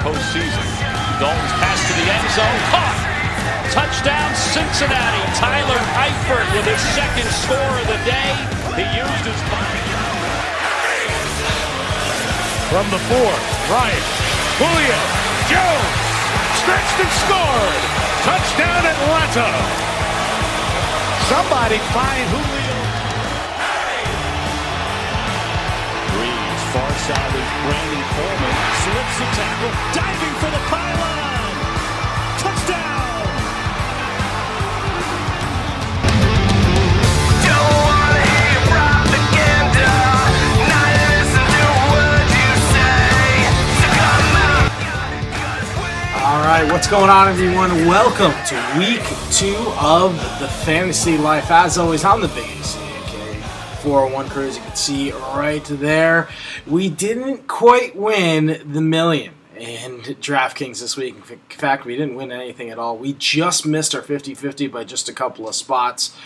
postseason. Dalton's pass to the end zone, caught. Touchdown Cincinnati. Tyler Eifert with his second score of the day. He used his body. From the 4, Ryan, Julio, Jones, stretched and scored. Touchdown Atlanta. Somebody find Julio. Breeze, far side is Brandon Coleman. Slips the tackle, diving for the pylon. Touchdown. All right, what's going on, everyone? Welcome to week 2 of the Fantasy Life. As always, I'm the Big AC, aka 401 Crews. You can see right there. We didn't quite win the million in DraftKings this week. In fact, we didn't win anything at all. We just missed our 50-50 by just a couple of spots.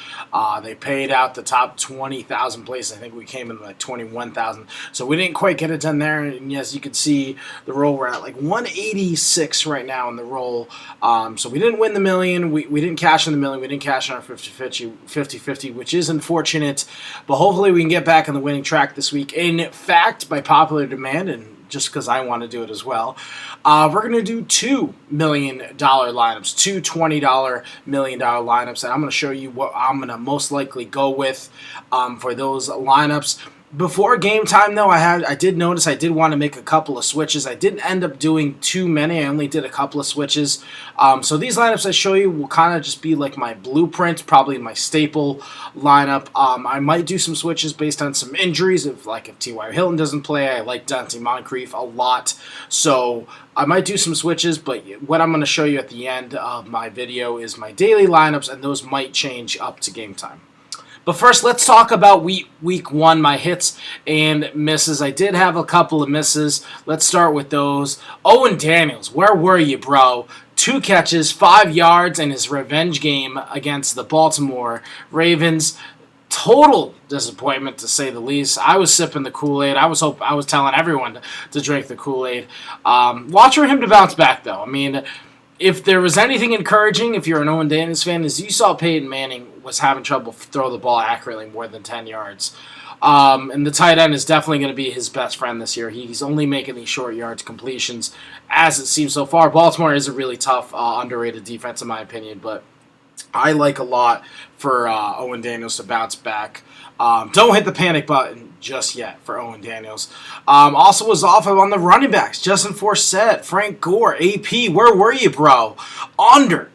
They paid out the top 20,000 places. I think we came in like 21,000. So we didn't quite get it done there. And yes, you can see the roll. We're at like 186 right now in the roll. So we didn't win the million. We didn't cash in the million. We didn't cash in our 50-50, which is unfortunate. But hopefully we can get back on the winning track this week. In fact, by popular demand, and just because I want to do it as well, we're going to do $2 million lineups, two $20 million lineups, and I'm going to show you what I'm going to most likely go with for those lineups. Before game time, though, I did notice I did want to make a couple of switches. I didn't end up doing too many. I only did a couple of switches. So these lineups I show you will kind of just be like my blueprint, probably my staple lineup. I might do some switches based on some injuries. If T.Y. Hilton doesn't play, I like Dante Moncrief a lot. So I might do some switches, but what I'm going to show you at the end of my video is my daily lineups, and those might change up to game time. But first, let's talk about week 1, my hits and misses. I did have a couple of misses. Let's start with those. Owen Daniels, where were you, bro? 2 catches, 5 yards in his revenge game against the Baltimore Ravens. Total disappointment, to say the least. I was sipping the Kool-Aid. I was telling everyone to drink the Kool-Aid. Watch for him to bounce back, though. I mean, if there was anything encouraging, if you're an Owen Daniels fan, is you saw Peyton Manning was having trouble throw the ball accurately more than 10 yards. And the tight end is definitely going to be his best friend this year. He's only making these short yards completions, as it seems so far. Baltimore is a really tough, underrated defense, in my opinion, but I like a lot for Owen Daniels to bounce back. Don't hit the panic button just yet for Owen Daniels. Also was off on the running backs. Justin Forsett, Frank Gore, AP. Where were you, bro?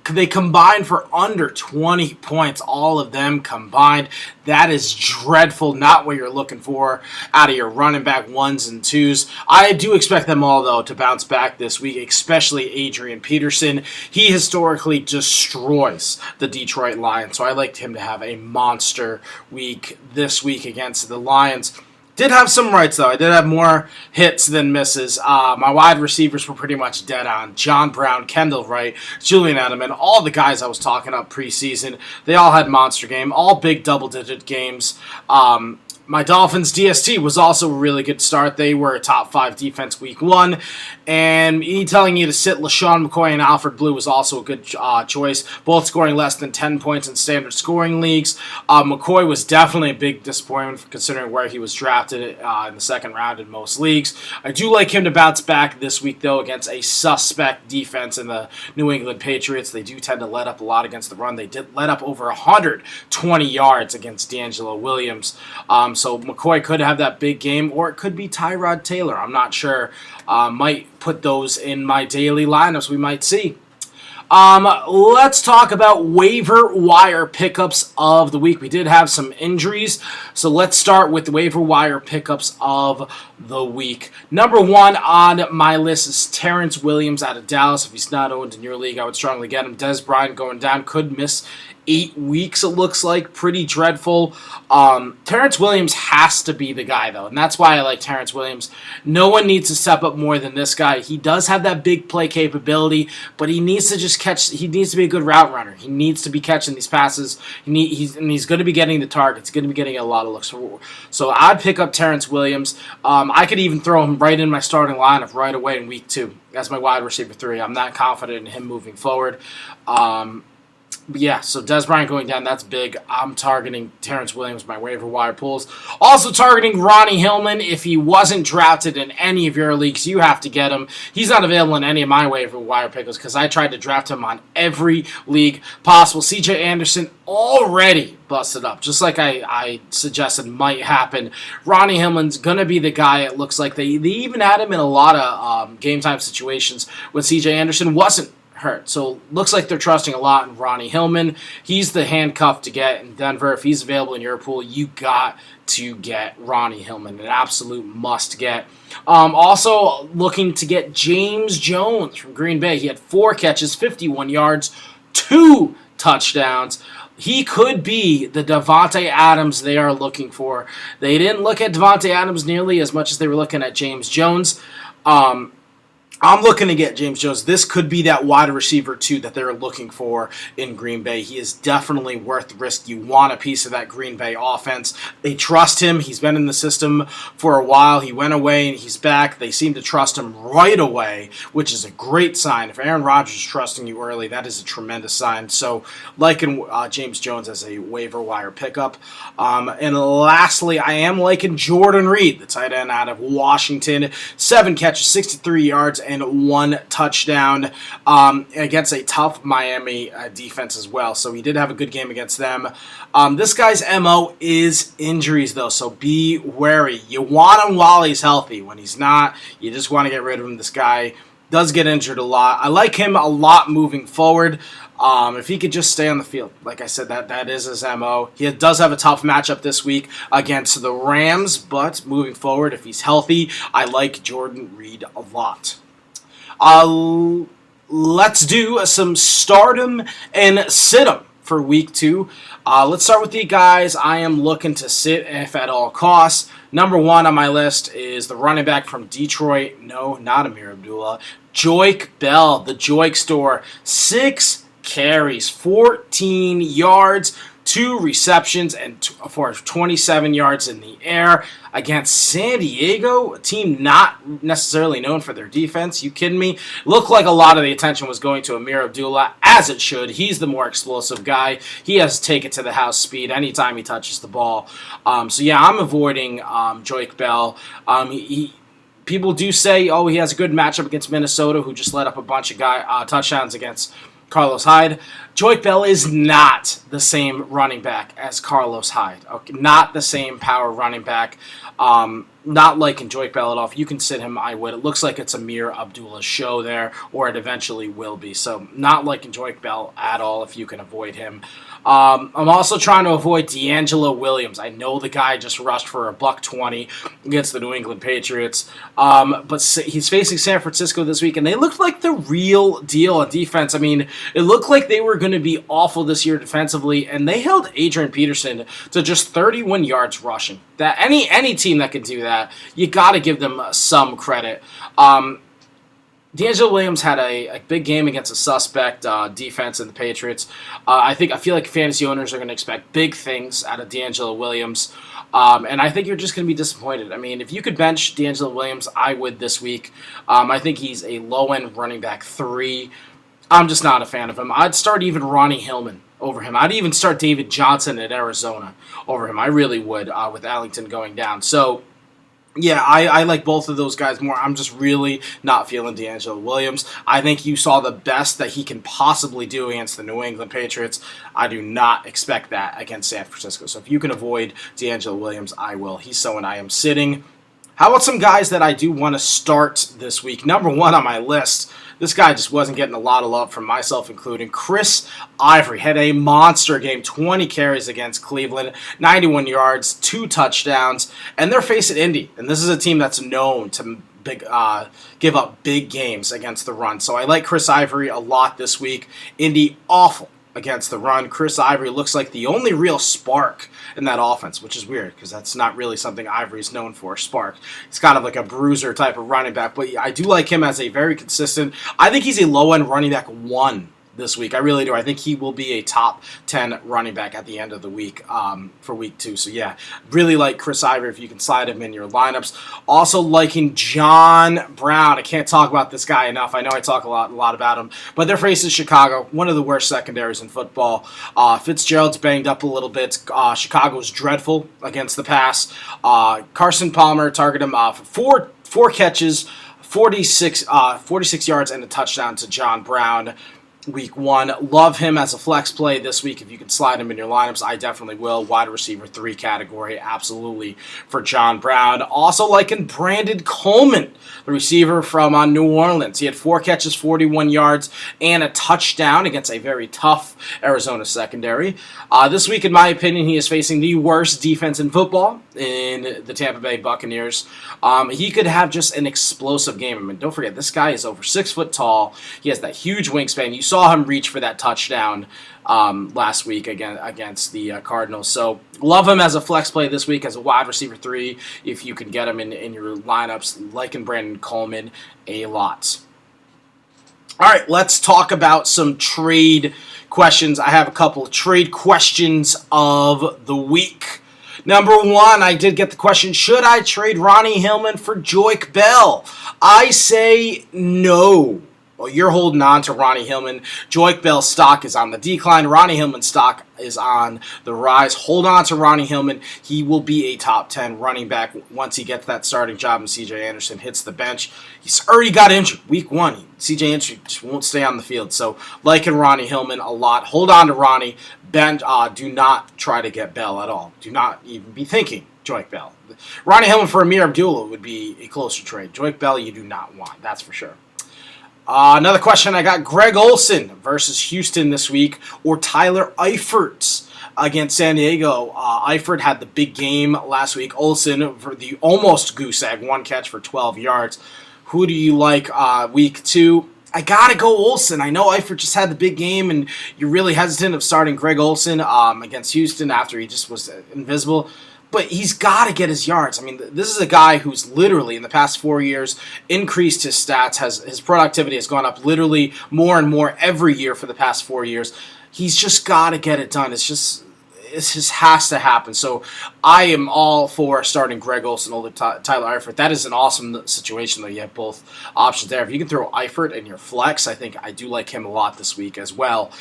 They combined for under 20 points. All of them combined. That is dreadful. Not what you're looking for out of your running back 1s and 2s. I do expect them all, though, to bounce back this week, especially Adrian Peterson. He historically destroys the Detroit Lions, so I liked him to have a monster week this week against the Lions. Did have some rights, though. I did have more hits than misses. My wide receivers were pretty much dead on. John Brown, Kendall Wright, Julian Edelman, all the guys I was talking up preseason, they all had monster game, all big double-digit games. My Dolphins DST was also a really good start. They were a top 5 defense week 1. And me telling you to sit LaShawn McCoy and Alfred Blue was also a good choice. Both scoring less than 10 points in standard scoring leagues. McCoy was definitely a big disappointment considering where he was drafted in the second round in most leagues. I do like him to bounce back this week, though, against a suspect defense in the New England Patriots. They do tend to let up a lot against the run. They did let up over 120 yards against D'Angelo Williams. So McCoy could have that big game, or it could be Tyrod Taylor. I'm not sure. Might put those in my daily lineups. We might see. Let's talk about waiver wire pickups of the week. We did have some injuries, so let's start with the waiver wire pickups of the week. Number 1 on my list is Terrence Williams out of Dallas. If he's not owned in your league, I would strongly get him. Des Bryant going down, could miss 8 weeks, it looks like. Pretty dreadful. Terrence Williams has to be the guy, though, and that's why I like Terrence Williams. No one needs to step up more than this guy. He does have that big play capability, but he needs to just catch. He needs to be a good route runner. He needs to be catching these passes. He's going to be getting the targets. He's going to be getting a lot of looks. So I'd pick up Terrence Williams. I could even throw him right in my starting lineup right away in week 2 as my wide receiver 3. I'm not confident in him moving forward. But yeah, so Des Bryant going down, that's big. I'm targeting Terrence Williams, my waiver wire pools. Also targeting Ronnie Hillman. If he wasn't drafted in any of your leagues, you have to get him. He's not available in any of my waiver wire pickers because I tried to draft him on every league possible. CJ Anderson already busted up, just like I suggested might happen. Ronnie Hillman's going to be the guy. It looks like they even had him in a lot of game time situations when CJ Anderson wasn't hurt. So looks like they're trusting a lot in Ronnie Hillman. He's the handcuff to get in Denver. If he's available in your pool, you got to get Ronnie Hillman. An absolute must get. Also looking to get James Jones from Green Bay. He had 4 catches, 51 yards, 2 touchdowns. He could be the Davante Adams they are looking for. They didn't look at Davante Adams nearly as much as they were looking at James Jones. I'm looking to get James Jones. This could be that wide receiver, too, that they're looking for in Green Bay. He is definitely worth the risk. You want a piece of that Green Bay offense. They trust him. He's been in the system for a while. He went away, and he's back. They seem to trust him right away, which is a great sign. If Aaron Rodgers is trusting you early, that is a tremendous sign. So, liking James Jones as a waiver wire pickup. And lastly, I am liking Jordan Reed, the tight end out of Washington. 7 catches, 63 yards, and 1 touchdown against a tough Miami defense as well. So he did have a good game against them. This guy's MO is injuries, though, so be wary. You want him while he's healthy. When he's not, you just want to get rid of him. This guy does get injured a lot. I like him a lot moving forward. If he could just stay on the field, like I said, that is his MO. He does have a tough matchup this week against the Rams, but moving forward, if he's healthy, I like Jordan Reed a lot. Let's do some stardom and sit-em for week 2. Let's start with the guys I am looking to sit if at all costs. Number 1 on my list is the running back from Detroit. No, not Amir Abdullah. Joik Bell, the Joik Store. 6 carries, 14 yards, 2 receptions, and for 27 yards in the air against San Diego, a team not necessarily known for their defense. You kidding me? Looked like a lot of the attention was going to Amir Abdullah, as it should. He's the more explosive guy. He has to take it to the house speed anytime he touches the ball. So yeah, I'm avoiding Joik Bell. People do say, oh, he has a good matchup against Minnesota, who just let up a bunch of touchdowns against Carlos Hyde. Joik Bell is not the same running back as Carlos Hyde. Okay, not the same power running back. Not liking Joik Bell at all. If you can sit him, I would. It looks like it's Amir Abdullah's show there, or it eventually will be. So not liking Joik Bell at all if you can avoid him. I'm also trying to avoid D'Angelo Williams. I know the guy just rushed for $120 against the New England Patriots, but he's facing San Francisco this week, and they looked like the real deal on defense. I mean, it looked like they were going to be awful this year defensively, and they held Adrian Peterson to just 31 yards rushing. That any team that can do that, you got to give them some credit. D'Angelo Williams had a big game against a suspect defense in the Patriots. I feel like fantasy owners are going to expect big things out of D'Angelo Williams, and I think you're just going to be disappointed. I mean, if you could bench D'Angelo Williams, I would this week. I think he's a low-end running back 3. I'm just not a fan of him. I'd start even Ronnie Hillman over him. I'd even start David Johnson at Arizona over him. I really would with Allington going down. So, yeah, I like both of those guys more. I'm just really not feeling D'Angelo Williams. I think you saw the best that he can possibly do against the New England Patriots. I do not expect that against San Francisco. So if you can avoid D'Angelo Williams, I will. He's someone I am sitting. How about some guys that I do want to start this week? Number 1 on my list, this guy just wasn't getting a lot of love from myself, including Chris Ivory. Had a monster game, 20 carries against Cleveland, 91 yards, 2 touchdowns, and they're facing Indy. And this is a team that's known to give up big games against the run. So I like Chris Ivory a lot this week. Indy, awful against the run. Chris Ivory looks like the only real spark in that offense, which is weird because that's not really something Ivory's known for, spark. He's kind of like a bruiser type of running back, but I do like him as a very consistent. I think he's a low-end running back 1 this week. I really do. I think he will be a top 10 running back at the end of the week for week 2. So, yeah, really like Chris Ivory if you can slide him in your lineups. Also liking John Brown. I can't talk about this guy enough. I know I talk a lot about him, but they're facing Chicago, one of the worst secondaries in football. Fitzgerald's banged up a little bit. Chicago's dreadful against the pass. Carson Palmer targeted him for four catches, 46 yards, and a touchdown to John Brown. Week 1. Love him as a flex play this week. If you can slide him in your lineups, I definitely will. Wide receiver 3 category, absolutely, for John Brown. Also liking Brandon Coleman, the receiver from New Orleans. He had 4 catches, 41 yards, and a touchdown against a very tough Arizona secondary. This week, in my opinion, he is facing the worst defense in football in the Tampa Bay Buccaneers. He could have just an explosive game. I mean, don't forget, this guy is over 6 foot tall. He has that huge wingspan. You saw him reach for that touchdown last week against the Cardinals. So love him as a flex play this week as a wide receiver 3 if you can get him in your lineups, liking Brandon Coleman a lot. All right, let's talk about some trade questions. I have a couple of trade questions of the week. Number 1, I did get the question, should I trade Ronnie Hillman for Joique Bell? I say no. Well, you're holding on to Ronnie Hillman. Joique Bell's stock is on the decline. Ronnie Hillman's stock is on the rise. Hold on to Ronnie Hillman. He will be a top 10 running back once he gets that starting job and C.J. Anderson hits the bench. He's already got injured. Week 1, C.J. Anderson just won't stay on the field. So, liking Ronnie Hillman a lot. Hold on to Ronnie. Do not try to get Bell at all. Do not even be thinking Joique Bell. Ronnie Hillman for Amir Abdullah would be a closer trade. Joique Bell you do not want. That's for sure. Another question I got, Greg Olsen versus Houston this week, or Tyler Eifert against San Diego. Eifert had the big game last week. Olsen for the almost goose egg, 1 catch for 12 yards. Who do you like week 2? I got to go Olsen. I know Eifert just had the big game, and you're really hesitant of starting Greg Olsen against Houston after he just was invisible. But he's got to get his yards. I mean, this is a guy who's literally, in the past 4 years, increased his stats. His productivity has gone up literally more and more every year for the past 4 years. He's just got to get it done. It just has to happen. So I am all for starting Greg Olsen over Tyler Eifert. That is an awesome situation, though. You have both options there. If you can throw Eifert in your flex, I think I do like him a lot this week as well.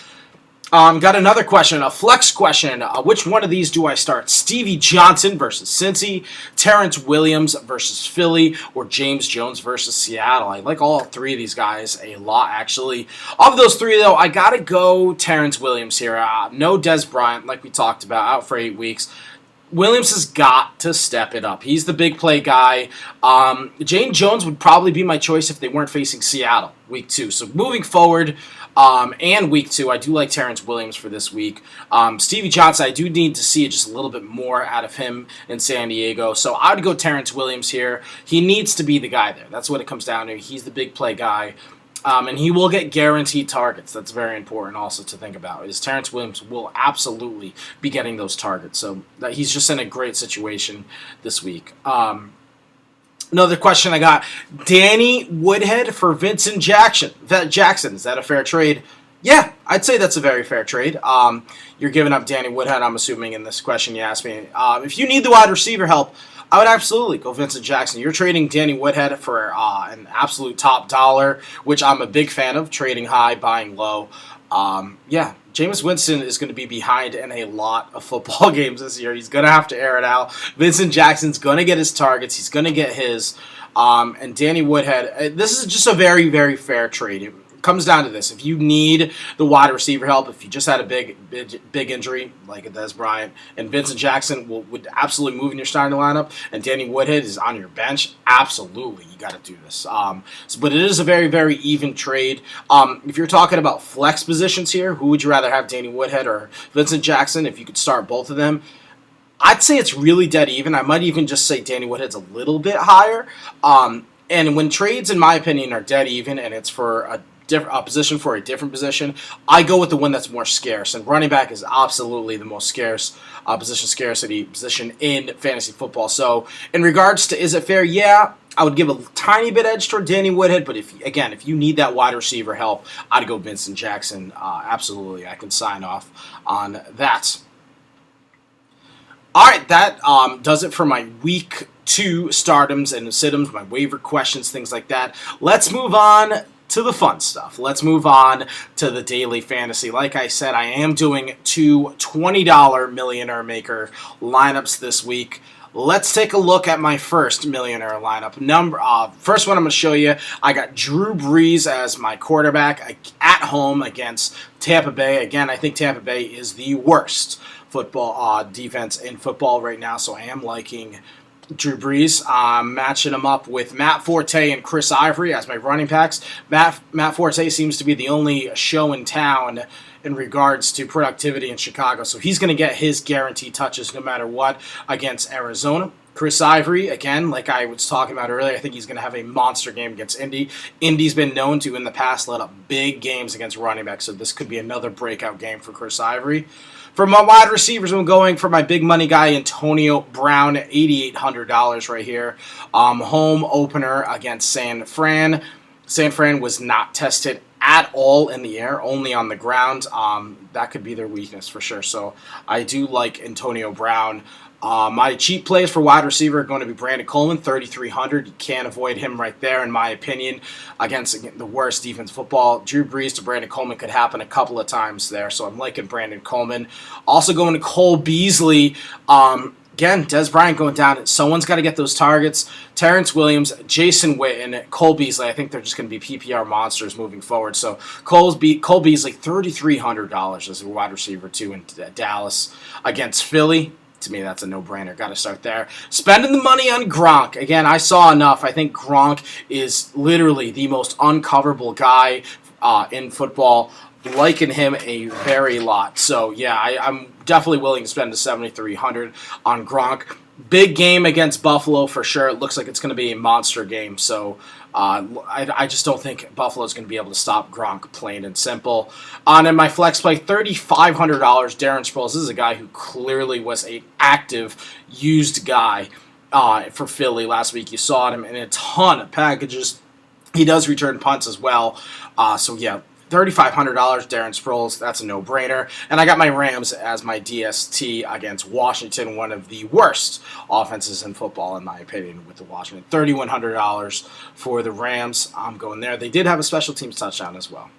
Got another question, a flex question. Which one of these do I start? Stevie Johnson versus Cincy, Terrence Williams versus Philly, or James Jones versus Seattle? I like all 3 of these guys a lot, actually. Of those 3, though, I got to go Terrence Williams here. No Dez Bryant, like we talked about, out for 8 weeks. Williams has got to step it up. He's the big play guy. James Jones would probably be my choice if they weren't facing Seattle week 2. So moving forward, and week 2, I do like Terrence Williams for this week. Stevie Johnson, I do need to see just a little bit more out of him in San Diego. So I would go Terrence Williams here. He needs to be the guy there. That's what it comes down to. He's the big play guy. And he will get guaranteed targets. That's very important also to think about, is Terrence Williams will absolutely be getting those targets. So that he's just in a great situation this week. Another question I got, Danny Woodhead for Vincent Jackson. Is that a fair trade? Yeah, I'd say that's a very fair trade. You're giving up Danny Woodhead, I'm assuming, in this question you asked me. If you need the wide receiver help, I would absolutely go Vincent Jackson. You're trading Danny Woodhead for an absolute top dollar, which I'm a big fan of, trading high, buying low. Yeah, Jameis Winston is going to be behind in a lot of football games this year. He's going to have to air it out. Vincent Jackson's going to get his targets. He's going to get his. And Danny Woodhead, this is just a very, very fair trade. It comes down to this. If you need the wide receiver help, if you just had a big injury, like a Dez Bryant, and Vincent Jackson would absolutely move in your starting lineup, and Danny Woodhead is on your bench, absolutely, you got to do this. But it is a very, very even trade. If you're talking about flex positions here, who would you rather have, Danny Woodhead or Vincent Jackson? If you could start both of them, I'd say it's really dead even. I might even just say Danny Woodhead's a little bit higher. And when trades, in my opinion, are dead even, and it's for a position for a different position, I go with the one that's more scarce. And running back is absolutely the most scarce position in fantasy football. So in regards to is it fair? Yeah, I would give a tiny bit edge toward Danny Woodhead. But if you need that wide receiver help, I'd go Vincent Jackson. Absolutely, I can sign off on that. All right, that does it for my week 2 stardoms and situms, my waiver questions, things like that. Let's move on to the fun stuff. Let's move on to the daily fantasy. Like I said, I am doing 2 $20 Millionaire Maker lineups this week. Let's take a look at my first millionaire lineup. First one I'm going to show you, I got Drew Brees as my quarterback at home against Tampa Bay. Again, I think Tampa Bay is the worst football defense in football right now, so I am liking Drew Brees. Matching him up with Matt Forte and Chris Ivory as my running backs. Matt Forte seems to be the only show in town in regards to productivity in Chicago, so he's going to get his guaranteed touches no matter what against Arizona. Chris Ivory, again, like I was talking about earlier, I think he's going to have a monster game against Indy. Indy's been known to, in the past, let up big games against running backs, so this could be another breakout game for Chris Ivory. For my wide receivers, I'm going for my big money guy, Antonio Brown, $8,800 right here. Home opener against San Fran. San Fran was not tested at all in the air, only on the ground. That could be their weakness for sure. So I do like Antonio Brown. My cheap plays for wide receiver are going to be Brandon Coleman, $3,300. You can't avoid him right there, in my opinion, against the worst defense football. Drew Brees to Brandon Coleman could happen a couple of times there, so I'm liking Brandon Coleman. Also going to Cole Beasley. Again, Des Bryant going down. Someone's got to get those targets. Terrence Williams, Jason Witten, Cole Beasley. I think they're just going to be PPR monsters moving forward. So Cole Beasley, $3,300 as a wide receiver, too, in Dallas against Philly. To me, that's a no-brainer. Got to start there. Spending the money on Gronk. Again, I saw enough. I think Gronk is literally the most uncoverable guy in football. Liking him a very lot. So, yeah, I'm definitely willing to spend the $7,300 on Gronk. Big game against Buffalo for sure. It looks like it's going to be a monster game. So, I just don't think Buffalo's going to be able to stop Gronk, plain and simple. In my flex play, $3,500, Darren Sproles. This is a guy who clearly was an active, used guy for Philly last week. You saw him in a ton of packages. He does return punts as well. So, yeah. $3,500, Darren Sproles, that's a no-brainer. And I got my Rams as my DST against Washington, one of the worst offenses in football, in my opinion, with the Washington. $3,100 for the Rams. I'm going there. They did have a special teams touchdown as well.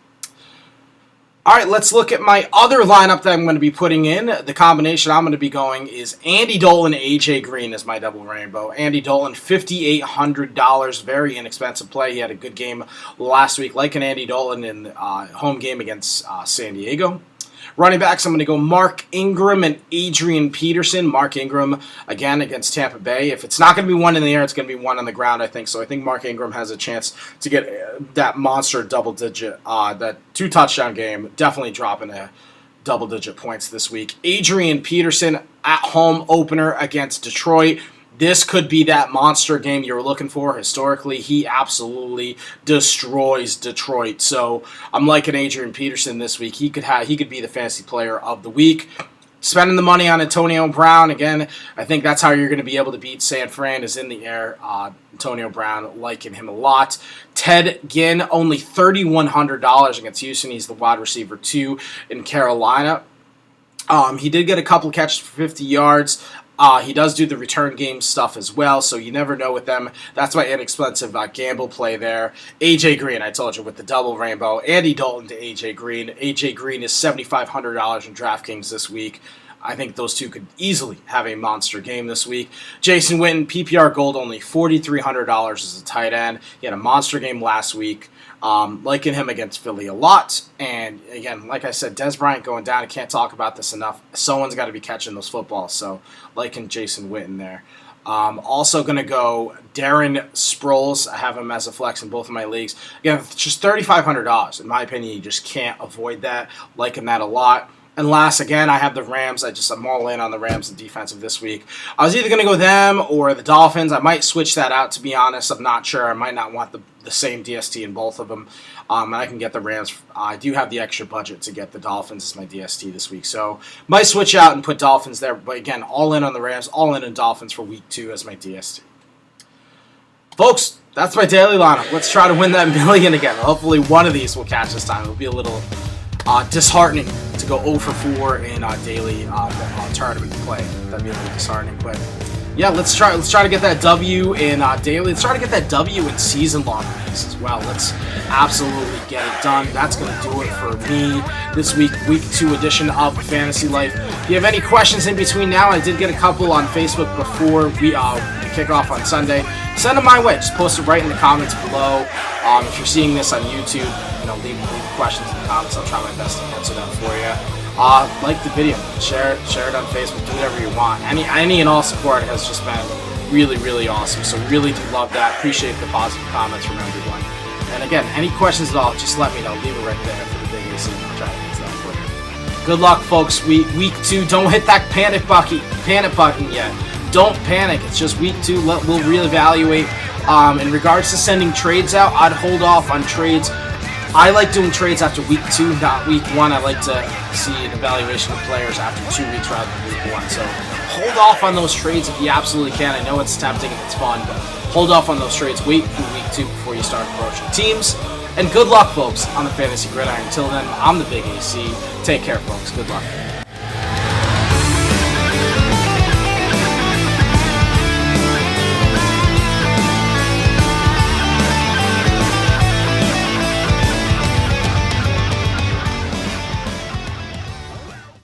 All right, let's look at my other lineup that I'm going to be putting in. The combination I'm going to be going is Andy Dalton, AJ Green as my double rainbow. Andy Dalton, $5,800, very inexpensive play. He had a good game last week, like an Andy Dalton in the home game against San Diego. Running backs, I'm going to go Mark Ingram and Adrian Peterson. Mark Ingram, again, against Tampa Bay. If it's not going to be one in the air, it's going to be one on the ground, I think. So I think Mark Ingram has a chance to get that monster double-digit, that 2-touchdown game, definitely dropping a double-digit points this week. Adrian Peterson at home opener against Detroit. This could be that monster game you were looking for. Historically, he absolutely destroys Detroit. So I'm liking Adrian Peterson this week. He could be the fantasy player of the week. Spending the money on Antonio Brown, again, I think that's how you're going to be able to beat San Fran, is in the air. Antonio Brown, liking him a lot. Ted Ginn, only $3,100 against Houston. He's the wide receiver 2 in Carolina. He did get a couple catches for 50 yards. He does do the return game stuff as well, so you never know with them. That's my inexpensive gamble play there. AJ Green, I told you, with the double rainbow. Andy Dalton to AJ Green. AJ Green is $7,500 in DraftKings this week. I think those two could easily have a monster game this week. Jason Witten, PPR Gold, only $4,300 as a tight end. He had a monster game last week. Liking him against Philly a lot. And again, like I said, Des Bryant going down. I can't talk about this enough. Someone's got to be catching those footballs. So liking Jason Witten there. Also going to go Darren Sproles. I have him as a flex in both of my leagues. Again, just $3,500. In my opinion, you just can't avoid that. Liking that a lot. And last, again, I have the Rams. I'm all in on the Rams and defensive this week. I was either going to go them or the Dolphins. I might switch that out, to be honest. I'm not sure. I might not want the same DST in both of them. And I can get the Rams. I do have the extra budget to get the Dolphins as my DST this week. So might switch out and put Dolphins there. But again, all in on the Rams, all in on Dolphins for week 2 as my DST. Folks, that's my daily lineup. Let's try to win that million again. Hopefully one of these will catch this time. It'll be a little disheartening to go 0 for 4 in daily tournament play. That'd be a little disheartening, but yeah, let's try to get that W in daily. Let's try to get that W in season-long leagues as well. Let's absolutely get it done. That's going to do it for me this week 2 edition of Fantasy Life. If you have any questions in between now, I did get a couple on Facebook before we kick off on Sunday. Send them my way. Just post it right in the comments below. If you're seeing this on YouTube, leave questions in the comments. I'll try my best to answer them for you. Like the video, share it on Facebook, do whatever you want. Any and all support has just been really, really awesome. So really do love that. Appreciate the positive comments from everyone. And again, any questions at all, just let me know. Leave it right there for the big AC, and I'll try to answer that for you. Good luck, folks. Week 2. Don't hit that panic button yet. Don't panic. It's just week 2. We'll reevaluate. In regards to sending trades out, I'd hold off on trades. I like doing trades after week 2, not week 1. I like to see an evaluation of players after 2 weeks rather than week 1. So hold off on those trades if you absolutely can. I know it's tempting and it's fun, but hold off on those trades. Wait through week 2 before you start approaching teams. And good luck, folks, on the Fantasy Gridiron. Until then, I'm the Big AC. Take care, folks. Good luck.